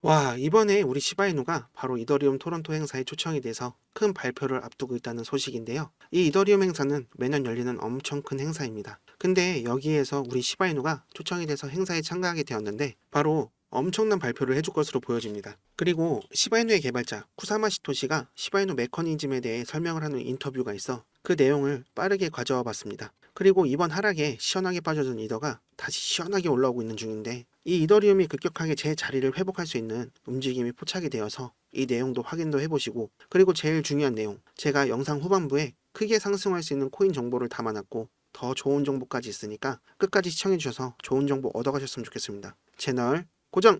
와, 이번에 우리 시바이누가 바로 이더리움 토론토 행사에 초청이 돼서 큰 발표를 앞두고 있다는 소식인데요. 이 이더리움 행사는 매년 열리는 엄청 큰 행사입니다. 근데 여기에서 우리 시바이누가 초청이 돼서 행사에 참가하게 되었는데 바로 엄청난 발표를 해줄 것으로 보여집니다. 그리고 시바이누의 개발자 쿠사마 시토시가 시바이누 메커니즘에 대해 설명을 하는 인터뷰가 있어 그 내용을 빠르게 가져와 봤습니다. 그리고 이번 하락에 시원하게 빠져든 이더가 다시 시원하게 올라오고 있는 중인데 이 이더리움이 급격하게 제 자리를 회복할 수 있는 움직임이 포착이 되어서 이 내용도 확인도 해보시고, 그리고 제일 중요한 내용, 제가 영상 후반부에 크게 상승할 수 있는 코인 정보를 담아놨고 더 좋은 정보까지 있으니까 끝까지 시청해주셔서 좋은 정보 얻어가셨으면 좋겠습니다. 채널 고정!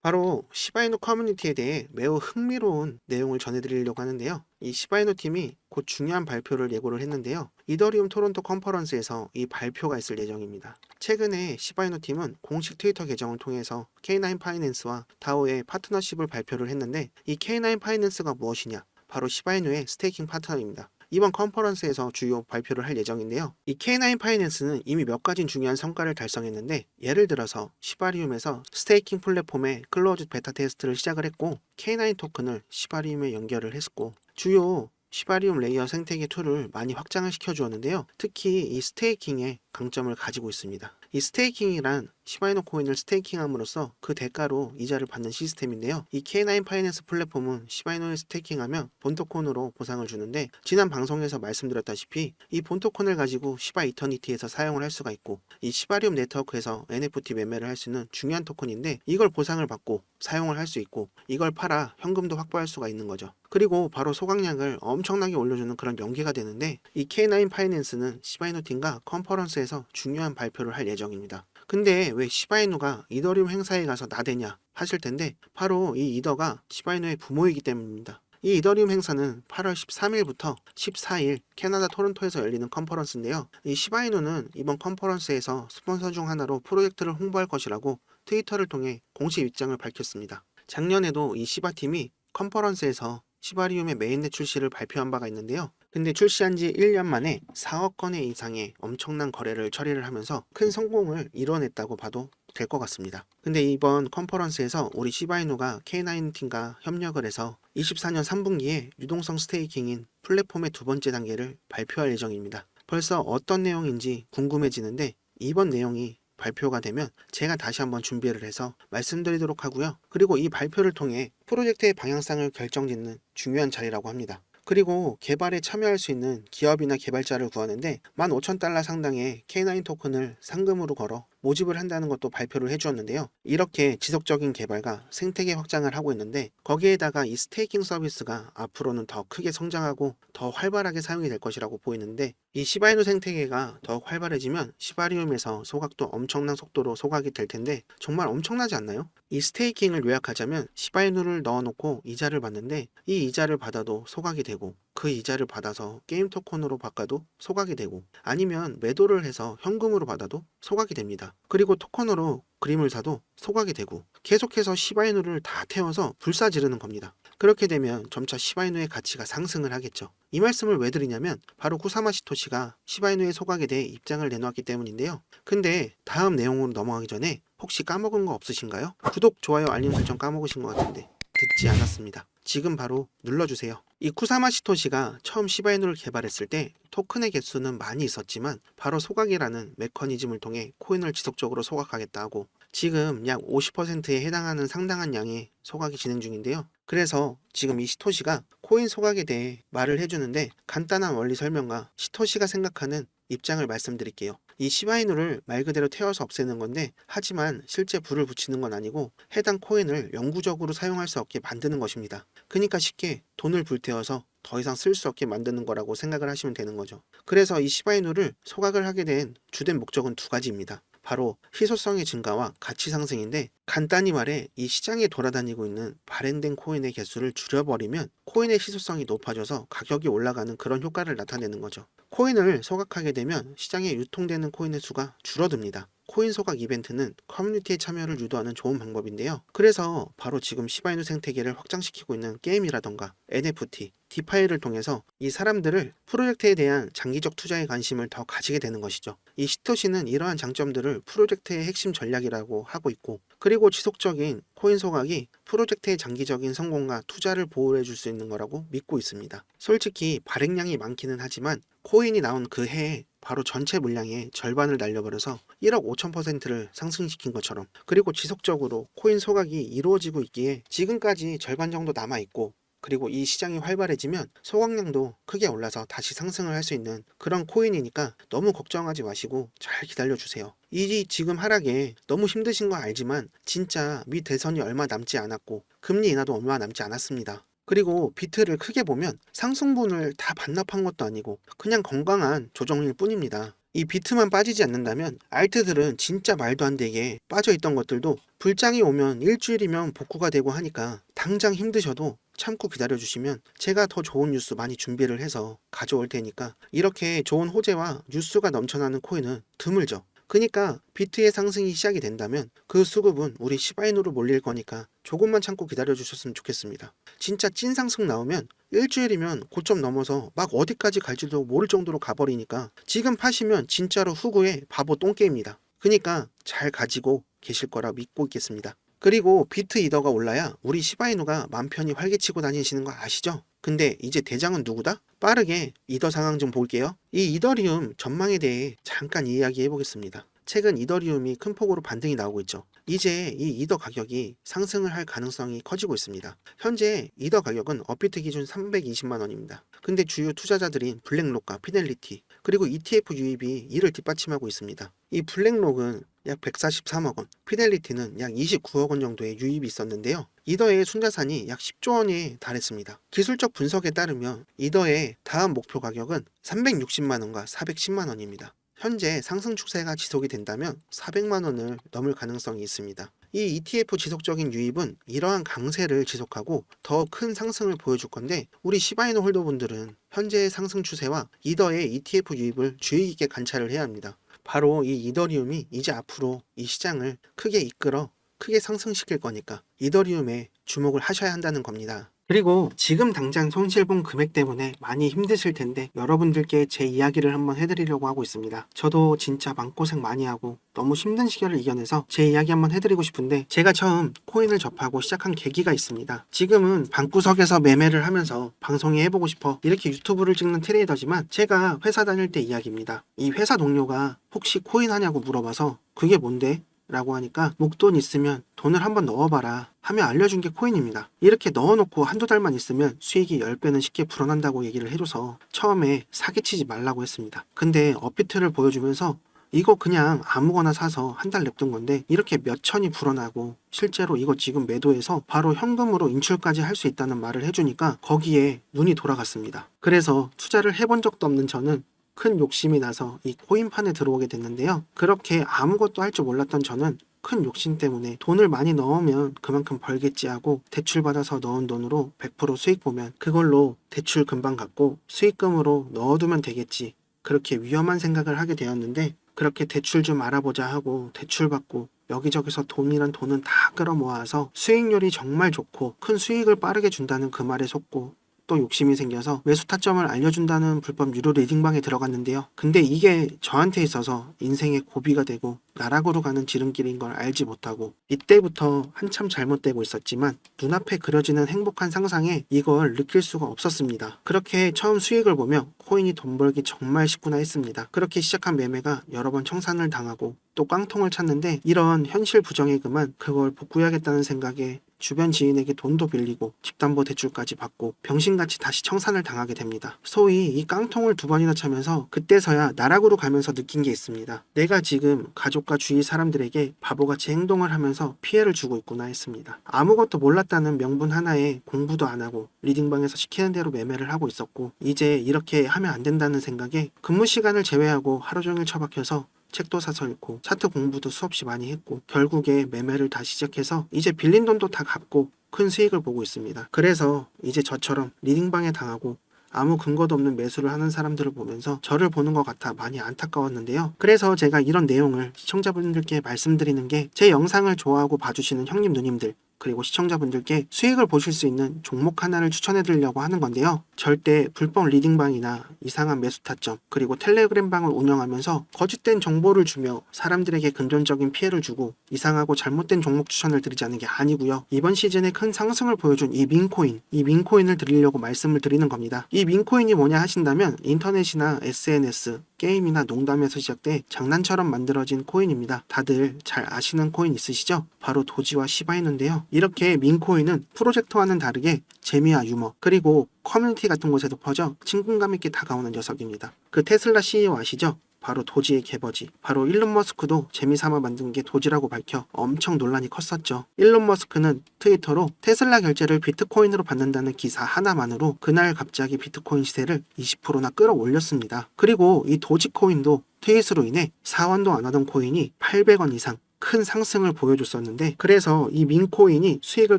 바로 시바이누 커뮤니티에 대해 매우 흥미로운 내용을 전해드리려고 하는데요. 이 시바이누 팀이 곧 중요한 발표를 예고를 했는데요. 이더리움 토론토 컨퍼런스에서 이 발표가 있을 예정입니다. 최근에 시바이누 팀은 공식 트위터 계정을 통해서 K9 파이낸스와 다오의 파트너십을 발표를 했는데, 이 K9 파이낸스가 무엇이냐? 바로 시바이누의 스테이킹 파트너입니다. 이번 컨퍼런스에서 주요 발표를 할 예정인데요. 이 K9 파이낸스는 이미 몇 가지 중요한 성과를 달성했는데, 예를 들어서 시바리움에서 스테이킹 플랫폼의 클로즈 베타 테스트를 시작을 했고, K9 토큰을 시바리움에 연결을 했고, 주요 시바리움 레이어 생태계 툴을 많이 확장을 시켜주었는데요. 특히 이 스테이킹의 강점을 가지고 있습니다. 이 스테이킹이란 시바이노 코인을 스테이킹함으로써 그 대가로 이자를 받는 시스템인데요. 이 K9 파이낸스 플랫폼은 시바이노에 스테이킹하면 본토콘으로 보상을 주는데, 지난 방송에서 말씀드렸다시피 이 본토콘을 가지고 시바 이터니티에서 사용을 할 수가 있고, 이 시바리움 네트워크에서 NFT 매매를 할 수 있는 중요한 토큰인데, 이걸 보상을 받고 사용을 할 수 있고 이걸 팔아 현금도 확보할 수가 있는 거죠. 그리고 바로 소각량을 엄청나게 올려주는 그런 연계가 되는데, 이 K9 파이낸스는 시바이노 팀과 컨퍼런스에서 중요한 발표를 할 예정입니다. 근데 왜 시바이누가 이더리움 행사에 가서 나대냐 하실 텐데, 바로 이 이더가 시바이누의 부모이기 때문입니다. 이 이더리움 행사는 8월 13일부터 14일 캐나다 토론토에서 열리는 컨퍼런스인데요. 이 시바이누는 이번 컨퍼런스에서 스폰서 중 하나로 프로젝트를 홍보할 것이라고 트위터를 통해 공식 입장을 밝혔습니다. 작년에도 이 시바팀이 컨퍼런스에서 시바리움의 메인넷 출시를 발표한 바가 있는데요. 근데 출시한 지 1년 만에 4억 건의 이상의 엄청난 거래를 처리를 하면서 큰 성공을 이뤄냈다고 봐도 될 것 같습니다. 근데 이번 컨퍼런스에서 우리 시바이누가 K9 팀과 협력을 해서 24년 3분기에 유동성 스테이킹인 플랫폼의 두 번째 단계를 발표할 예정입니다. 벌써 어떤 내용인지 궁금해지는데, 이번 내용이 발표가 되면 제가 다시 한번 준비를 해서 말씀드리도록 하고요. 그리고 이 발표를 통해 프로젝트의 방향성을 결정짓는 중요한 자리라고 합니다. 그리고 개발에 참여할 수 있는 기업이나 개발자를 구하는데 15,000달러 상당의 K9 토큰을 상금으로 걸어 모집을 한다는 것도 발표를 해주었는데요. 이렇게 지속적인 개발과 생태계 확장을 하고 있는데, 거기에다가 이 스테이킹 서비스가 앞으로는 더 크게 성장하고 더 활발하게 사용이 될 것이라고 보이는데, 이 시바이누 생태계가 더욱 활발해지면 시바리움에서 소각도 엄청난 속도로 소각이 될 텐데 정말 엄청나지 않나요? 이 스테이킹을 요약하자면 시바이누를 넣어놓고 이자를 받는데, 이 이자를 받아도 소각이 되고 그 이자를 받아서 게임 토큰으로 바꿔도 소각이 되고, 아니면 매도를 해서 현금으로 받아도 소각이 됩니다. 그리고 토큰으로 그림을 사도 소각이 되고, 계속해서 시바이누를 다 태워서 불사 지르는 겁니다. 그렇게 되면 점차 시바이누의 가치가 상승을 하겠죠. 이 말씀을 왜 드리냐면 바로 쿠사마 시토시가 시바이누의 소각에 대해 입장을 내놓았기 때문인데요. 근데 다음 내용으로 넘어가기 전에 혹시 까먹은 거 없으신가요? 구독, 좋아요, 알림 설정 까먹으신 것 같은데 듣지 않았습니다. 지금 바로 눌러주세요. 이 쿠사마 시토시가 처음 시바이누를 개발했을 때 토큰의 개수는 많이 있었지만 바로 소각이라는 메커니즘을 통해 코인을 지속적으로 소각하겠다 하고, 지금 약 50%에 해당하는 상당한 양의 소각이 진행 중인데요. 그래서 지금 이 시토시가 코인 소각에 대해 말을 해주는데, 간단한 원리 설명과 시토시가 생각하는 입장을 말씀드릴게요. 이 시바이누를 말 그대로 태워서 없애는 건데, 하지만 실제 불을 붙이는 건 아니고 해당 코인을 영구적으로 사용할 수 없게 만드는 것입니다. 그러니까 쉽게 돈을 불태워서 더 이상 쓸 수 없게 만드는 거라고 생각을 하시면 되는 거죠. 그래서 이 시바이누를 소각을 하게 된 주된 목적은 두 가지입니다. 바로 희소성의 증가와 가치 상승인데, 간단히 말해 이 시장에 돌아다니고 있는 발행된 코인의 개수를 줄여버리면 코인의 희소성이 높아져서 가격이 올라가는 그런 효과를 나타내는 거죠. 코인을 소각하게 되면 시장에 유통되는 코인의 수가 줄어듭니다. 코인 소각 이벤트는 커뮤니티의 참여를 유도하는 좋은 방법인데요. 그래서 바로 지금 시바이누 생태계를 확장시키고 있는 게임이라던가 NFT, 디파이를 통해서 이 사람들을 프로젝트에 대한 장기적 투자에 관심을 더 가지게 되는 것이죠. 이 시토시는 이러한 장점들을 프로젝트의 핵심 전략이라고 하고 있고, 그리고 지속적인 코인 소각이 프로젝트의 장기적인 성공과 투자를 보호해 줄 수 있는 거라고 믿고 있습니다. 솔직히 발행량이 많기는 하지만 코인이 나온 그 해에 바로 전체 물량의 절반을 날려버려서 1억 5천%를 상승시킨 것처럼, 그리고 지속적으로 코인 소각이 이루어지고 있기에 지금까지 절반 정도 남아있고, 그리고 이 시장이 활발해지면 소각량도 크게 올라서 다시 상승을 할 수 있는 그런 코인이니까 너무 걱정하지 마시고 잘 기다려주세요. 이 지금 하락에 너무 힘드신 거 알지만 진짜 미 대선이 얼마 남지 않았고 금리 인하도 얼마 남지 않았습니다. 그리고 비트를 크게 보면 상승분을 다 반납한 것도 아니고 그냥 건강한 조정일 뿐입니다. 이 비트만 빠지지 않는다면 알트들은 진짜 말도 안 되게 빠져있던 것들도 불장이 오면 일주일이면 복구가 되고 하니까 당장 힘드셔도 참고 기다려주시면 제가 더 좋은 뉴스 많이 준비를 해서 가져올 테니까, 이렇게 좋은 호재와 뉴스가 넘쳐나는 코인은 드물죠. 그니까 비트의 상승이 시작이 된다면 그 수급은 우리 시바이누로 몰릴 거니까 조금만 참고 기다려주셨으면 좋겠습니다. 진짜 찐 상승 나오면 일주일이면 고점 넘어서 막 어디까지 갈지도 모를 정도로 가버리니까 지금 파시면 진짜로 후구에 바보 똥개입니다. 그니까 잘 가지고 계실 거라 믿고 있겠습니다. 그리고 비트 이더가 올라야 우리 시바이누가 맘 편히 활개치고 다니시는 거 아시죠? 근데 이제 대장은 누구다? 빠르게 이더 상황 좀 볼게요. 이 이더리움 전망에 대해 잠깐 이야기해 보겠습니다. 최근 이더리움이 큰 폭으로 반등이 나오고 있죠. 이제 이 이더 가격이 상승을 할 가능성이 커지고 있습니다. 현재 이더 가격은 업비트 기준 320만 원입니다. 근데 주요 투자자들인 블랙록과 피델리티, 그리고 ETF 유입이 이를 뒷받침하고 있습니다. 이 블랙록은 약 143억 원, 피델리티는 약 29억 원 정도의 유입이 있었는데요. 이더의 순자산이 약 10조 원에 달했습니다. 기술적 분석에 따르면 이더의 다음 목표 가격은 360만 원과 410만 원입니다. 현재 상승 추세가 지속이 된다면 400만 원을 넘을 가능성이 있습니다. 이 ETF 지속적인 유입은 이러한 강세를 지속하고 더 큰 상승을 보여줄 건데, 우리 시바이노 홀더분들은 현재의 상승 추세와 이더의 ETF 유입을 주의 깊게 관찰을 해야 합니다. 바로 이 이더리움이 이제 앞으로 이 시장을 크게 이끌어 크게 상승시킬 거니까 이더리움에 주목을 하셔야 한다는 겁니다. 그리고 지금 당장 손실본 금액 때문에 많이 힘드실 텐데 여러분들께 제 이야기를 한번 해드리려고 하고 있습니다. 저도 진짜 마음고생 많이 하고 너무 힘든 시절을 이겨내서 제 이야기 한번 해드리고 싶은데, 제가 처음 코인을 접하고 시작한 계기가 있습니다. 지금은 방구석에서 매매를 하면서 방송에 해보고 싶어 이렇게 유튜브를 찍는 트레이더지만 제가 회사 다닐 때 이야기입니다. 이 회사 동료가 혹시 코인 하냐고 물어봐서 그게 뭔데? 라고 하니까 목돈 있으면 돈을 한번 넣어봐라 하며 알려준 게 코인입니다. 이렇게 넣어놓고 한두 달만 있으면 수익이 10배는 쉽게 불어난다고 얘기를 해줘서 처음에 사기치지 말라고 했습니다. 근데 업비트를 보여주면서 이거 그냥 아무거나 사서 한 달 냅둔 건데 이렇게 몇 천이 불어나고 실제로 이거 지금 매도해서 바로 현금으로 인출까지 할 수 있다는 말을 해주니까 거기에 눈이 돌아갔습니다. 그래서 투자를 해본 적도 없는 저는 큰 욕심이 나서 이 코인판에 들어오게 됐는데요. 그렇게 아무것도 할 줄 몰랐던 저는 큰 욕심 때문에 돈을 많이 넣으면 그만큼 벌겠지 하고 대출받아서 넣은 돈으로 100% 수익 보면 그걸로 대출 금방 갚고 수익금으로 넣어두면 되겠지, 그렇게 위험한 생각을 하게 되었는데, 그렇게 대출 좀 알아보자 하고 대출 받고 여기저기서 돈이란 돈은 다 끌어모아서 수익률이 정말 좋고 큰 수익을 빠르게 준다는 그 말에 속고 또 욕심이 생겨서 매수 타점을 알려준다는 불법 유료 리딩방에 들어갔는데요. 근데 이게 저한테 있어서 인생의 고비가 되고 나락으로 가는 지름길인 걸 알지 못하고 이때부터 한참 잘못되고 있었지만 눈앞에 그려지는 행복한 상상에 이걸 느낄 수가 없었습니다. 그렇게 처음 수익을 보며 코인이 돈 벌기 정말 쉽구나 했습니다. 그렇게 시작한 매매가 여러 번 청산을 당하고 또 깡통을 찼는데, 이런 현실 부정에 그만 그걸 복구해야겠다는 생각에 주변 지인에게 돈도 빌리고 집담보대출까지 받고 병신같이 다시 청산을 당하게 됩니다. 소위 이 깡통을 2번이나 차면서 그때서야 나락으로 가면서 느낀 게 있습니다. 내가 지금 가족과 주위 사람들에게 바보같이 행동을 하면서 피해를 주고 있구나 했습니다. 아무것도 몰랐다는 명분 하나에 공부도 안 하고 리딩방에서 시키는 대로 매매를 하고 있었고, 이제 이렇게 하면 안 된다는 생각에 근무 시간을 제외하고 하루 종일 처박혀서 책도 사서 읽고 차트 공부도 수없이 많이 했고 결국에 매매를 다시 시작해서 이제 빌린 돈도 다 갚고 큰 수익을 보고 있습니다. 그래서 이제 저처럼 리딩방에 당하고 아무 근거도 없는 매수를 하는 사람들을 보면서 저를 보는 것 같아 많이 안타까웠는데요. 그래서 제가 이런 내용을 시청자분들께 말씀드리는 게, 제 영상을 좋아하고 봐주시는 형님 누님들, 그리고 시청자분들께 수익을 보실 수 있는 종목 하나를 추천해 드리려고 하는 건데요. 절대 불법 리딩방이나 이상한 매수 타점, 그리고 텔레그램 방을 운영하면서 거짓된 정보를 주며 사람들에게 금전적인 피해를 주고 이상하고 잘못된 종목 추천을 드리자는 게 아니고요. 이번 시즌에 큰 상승을 보여준 이 민코인을 드리려고 말씀을 드리는 겁니다. 이 민코인이 뭐냐 하신다면 인터넷이나 SNS, 게임이나 농담에서 시작돼 장난처럼 만들어진 코인입니다. 다들 잘 아시는 코인 있으시죠? 바로 도지와 시바이누인데요. 이렇게 민코인은 프로젝트와는 다르게 재미와 유머, 그리고 커뮤니티 같은 곳에도 퍼져 친근감 있게 다가오는 녀석입니다. 그 테슬라 CEO 아시죠? 바로 도지의 개버지. 바로 일론 머스크도 재미삼아 만든 게 도지라고 밝혀 엄청 논란이 컸었죠. 일론 머스크는 트위터로 테슬라 결제를 비트코인으로 받는다는 기사 하나만으로 그날 갑자기 비트코인 시세를 20%나 끌어올렸습니다. 그리고 이 도지코인도 트윗으로 인해 사원도 안 하던 코인이 800원 이상 큰 상승을 보여줬었는데, 그래서 이 민코인이 수익을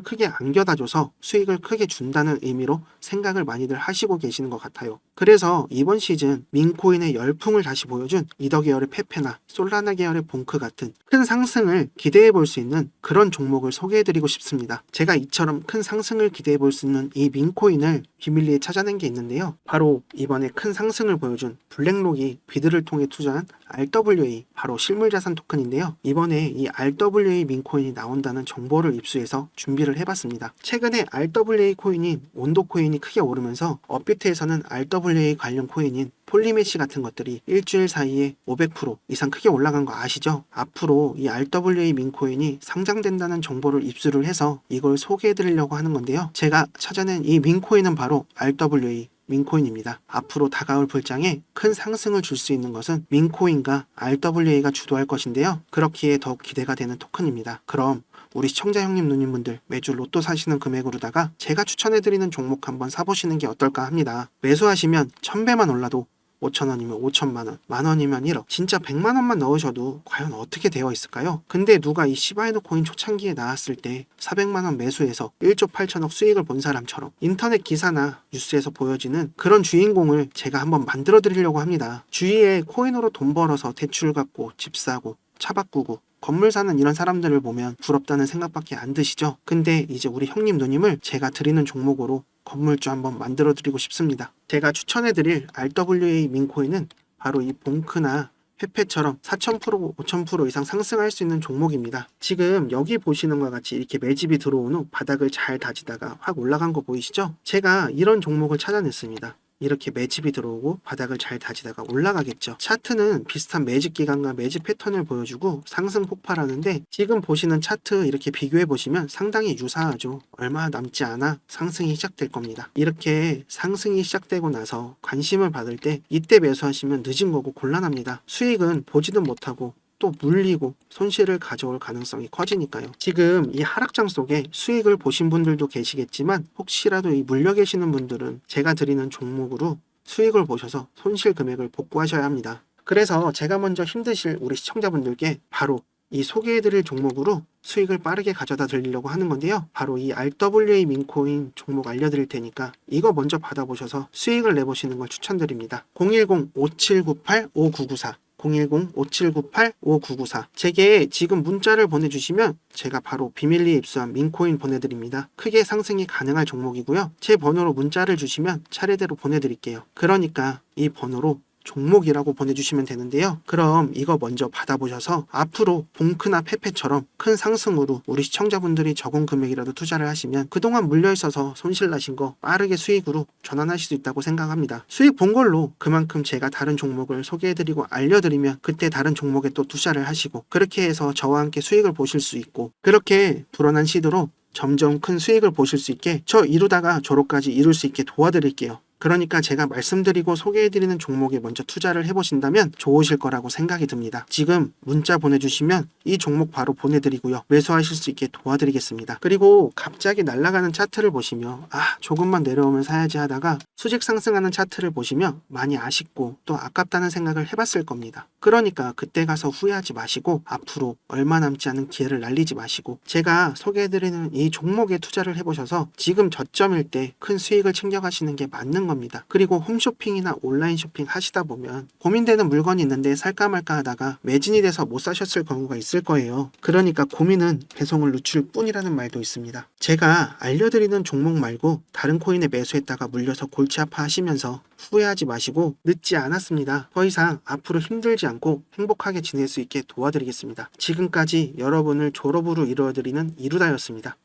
크게 안겨다줘서 수익을 크게 준다는 의미로 생각을 많이들 하시고 계시는 것 같아요. 그래서 이번 시즌 민코인의 열풍을 다시 보여준 이더 계열의 페페나 솔라나 계열의 봉크 같은 큰 상승을 기대해 볼 수 있는 그런 종목을 소개해 드리고 싶습니다. 제가 이처럼 큰 상승을 기대해 볼 수 있는 이 민코인을 비밀리에 찾아낸 게 있는데요. 바로 이번에 큰 상승을 보여준 블랙록이 비드를 통해 투자한 RWA, 바로 실물자산 토큰인데요. 이번에 이 RWA 민코인이 나온다는 정보를 입수해서 준비를 해봤습니다. 최근에 RWA 코인인 온도 코인이 크게 오르면서 업비트에서는 RWA 관련 코인인 폴리메시 같은 것들이 일주일 사이에 500% 이상 크게 올라간 거 아시죠? 앞으로 이 RWA 민코인이 상장된다는 정보를 입수를 해서 이걸 소개해 드리려고 하는 건데요. 제가 찾아낸 이 민코인은 바로 RWA 민코인입니다. 앞으로 다가올 불장에 큰 상승을 줄 수 있는 것은 민코인과 RWA가 주도할 것인데요. 그렇기에 더욱 기대가 되는 토큰입니다. 그럼 우리 시청자 형님 누님분들 매주 로또 사시는 금액으로다가 제가 추천해드리는 종목 한번 사보시는 게 어떨까 합니다. 매수하시면 1000배만 올라도 5,000원이면 5천만원, 만원이면 1억, 진짜 100만원만 넣으셔도 과연 어떻게 되어 있을까요? 근데 누가 이 시바이누 코인 초창기에 나왔을 때 400만원 매수해서 1조 8천억 수익을 본 사람처럼 인터넷 기사나 뉴스에서 보여지는 그런 주인공을 제가 한번 만들어 드리려고 합니다. 주위에 코인으로 돈 벌어서 대출 갚고 집 사고 차 바꾸고 건물 사는 이런 사람들을 보면 부럽다는 생각밖에 안 드시죠? 근데 이제 우리 형님 누님을 제가 드리는 종목으로 건물주 한번 만들어 드리고 싶습니다. 제가 추천해 드릴 RWA 민코인은 바로 이 봉크나 페페처럼 4000%, 5000% 이상 상승할 수 있는 종목입니다. 지금 여기 보시는 것과 같이 이렇게 매집이 들어온 후 바닥을 잘 다지다가 확 올라간 거 보이시죠? 제가 이런 종목을 찾아냈습니다. 이렇게 매집이 들어오고 바닥을 잘 다지다가 올라가겠죠. 차트는 비슷한 매집 기간과 매집 패턴을 보여주고 상승 폭발하는데, 지금 보시는 차트 이렇게 비교해 보시면 상당히 유사하죠. 얼마 남지 않아 상승이 시작될 겁니다. 이렇게 상승이 시작되고 나서 관심을 받을 때 이때 매수하시면 늦은 거고 곤란합니다. 수익은 보지도 못하고 또 물리고 손실을 가져올 가능성이 커지니까요. 지금 이 하락장 속에 수익을 보신 분들도 계시겠지만 혹시라도 이 물려 계시는 분들은 제가 드리는 종목으로 수익을 보셔서 손실 금액을 복구하셔야 합니다. 그래서 제가 먼저 힘드실 우리 시청자분들께 바로 이 소개해드릴 종목으로 수익을 빠르게 가져다 드리려고 하는 건데요. 바로 이 RWA 민코인 종목 알려드릴 테니까 이거 먼저 받아보셔서 수익을 내보시는 걸 추천드립니다. 010-5798-5994 010-5798-5994 제게 지금 문자를 보내주시면 제가 바로 비밀리에 입수한 민코인 보내드립니다. 크게 상승이 가능할 종목이고요. 제 번호로 문자를 주시면 차례대로 보내드릴게요. 그러니까 이 번호로 종목이라고 보내주시면 되는데요. 그럼 이거 먼저 받아보셔서 앞으로 봉크나 페페처럼 큰 상승으로 우리 시청자분들이 적은 금액이라도 투자를 하시면 그동안 물려있어서 손실 나신 거 빠르게 수익으로 전환하실 수 있다고 생각합니다. 수익 본 걸로 그만큼 제가 다른 종목을 소개해드리고 알려드리면 그때 다른 종목에 또 투자를 하시고, 그렇게 해서 저와 함께 수익을 보실 수 있고, 그렇게 불어난 시도로 점점 큰 수익을 보실 수 있게 저 이루다가 졸업까지 이룰 수 있게 도와드릴게요. 그러니까 제가 말씀드리고 소개해드리는 종목에 먼저 투자를 해보신다면 좋으실 거라고 생각이 듭니다. 지금 문자 보내주시면 이 종목 바로 보내드리고요. 매수하실 수 있게 도와드리겠습니다. 그리고 갑자기 날아가는 차트를 보시며 조금만 내려오면 사야지 하다가 수직 상승하는 차트를 보시며 많이 아쉽고 또 아깝다는 생각을 해봤을 겁니다. 그러니까 그때 가서 후회하지 마시고 앞으로 얼마 남지 않은 기회를 날리지 마시고 제가 소개해드리는 이 종목에 투자를 해보셔서 지금 저점일 때 큰 수익을 챙겨가시는 게 맞는 겁니다. 겁니다. 그리고 홈쇼핑이나 온라인 쇼핑 하시다 보면 고민되는 물건이 있는데 살까 말까 하다가 매진이 돼서 못 사셨을 경우가 있을 거예요. 그러니까 고민은 배송을 늦출 뿐이라는 말도 있습니다. 제가 알려드리는 종목 말고 다른 코인에 매수했다가 물려서 골치 아파하시면서 후회하지 마시고 늦지 않았습니다. 더 이상 앞으로 힘들지 않고 행복하게 지낼 수 있게 도와드리겠습니다. 지금까지 여러분을 졸업으로 이루어드리는 이루다였습니다.